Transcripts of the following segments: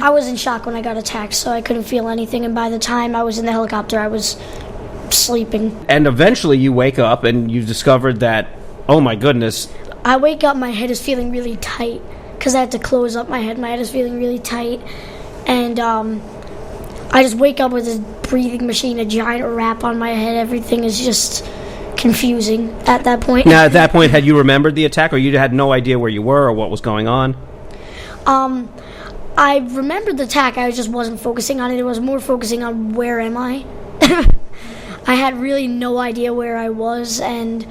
I was in shock when I got attacked, so I couldn't feel anything, and by the time I was in the helicopter, I was sleeping. And eventually you wake up and you discovered that, oh my goodness. I wake up, my head is feeling really tight, because I had to close up my head. My head is feeling really tight, and I just wake up with this breathing machine, a giant wrap on my head. Everything is just confusing at that point. Now, at that point, had you remembered the attack, or you had no idea where you were or what was going on? I remembered the attack. I just wasn't focusing on it. It was more focusing on where am I. I had really no idea where I was and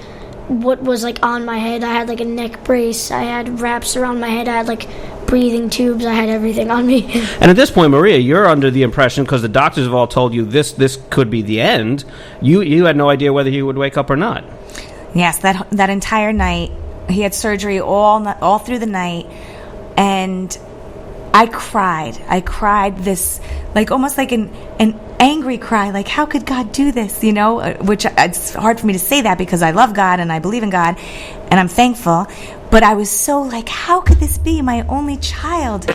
what was like on my head. I had like a neck brace. I had wraps around my head. I had like breathing tubes. I had everything on me. And at this point, Maria, you're under the impression, because the doctors have all told you this could be the end, you had no idea whether you would wake up or not. Yes, that entire night, he had surgery all through the night, and I cried this, like almost like an angry cry, like how could God do this, which it's hard for me to say that because I love God and I believe in God and I'm thankful, but I was so like, how could this be my only child?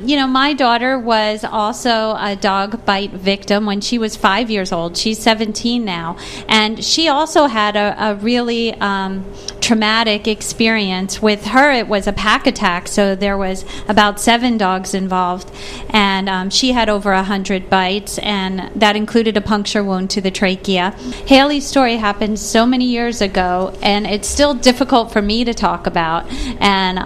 My daughter was also a dog bite victim when she was 5 years old. She's 17 now. And she also had a really traumatic experience. With her, it was a pack attack, so there was about 7 dogs involved. And she had over 100 bites, and that included a puncture wound to the trachea. Haley's story happened so many years ago, and it's still difficult for me to talk about. And,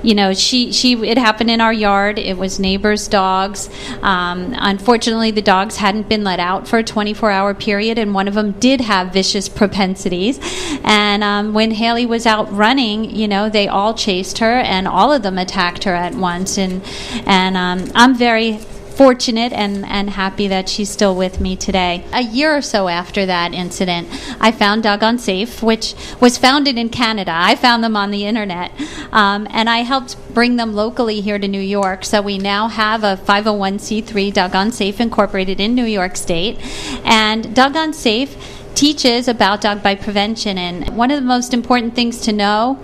it happened in our yard. It was neighbors' dogs. Unfortunately, the dogs hadn't been let out for a 24-hour period, and one of them did have vicious propensities. And when Haley was out running, they all chased her, and all of them attacked her at once. And I'm very fortunate and happy that she's still with me today. A year or so after that incident, I found Doggone Safe, which was founded in Canada. I found them on the internet, and I helped bring them locally here to New York. So we now have a 501c3 Doggone Safe incorporated in New York State, and Doggone Safe teaches about dog bite prevention. And one of the most important things to know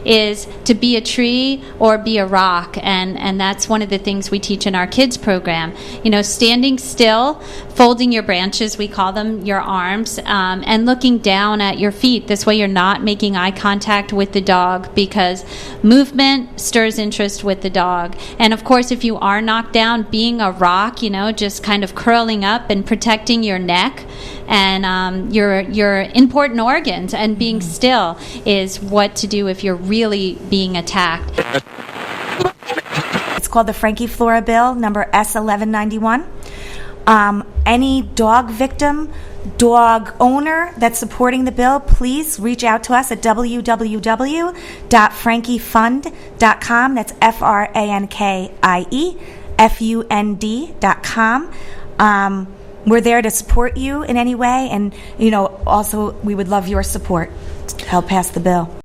is to be a tree or be a rock, and that's one of the things we teach in our kids program. Standing still, folding your branches, we call them your arms, and looking down at your feet. This way you're not making eye contact with the dog, because movement stirs interest with the dog. And of course, if you are knocked down, being a rock, just kind of curling up and protecting your neck and your important organs, and being still is what to do if you're really being attacked. It's called the Frankie Flora bill, number S1191. Any dog victim, dog owner that's supporting the bill, please reach out to us at www.frankiefund.com. That's FrankieFund.com. We're there to support you in any way, and also we would love your support to help pass the bill.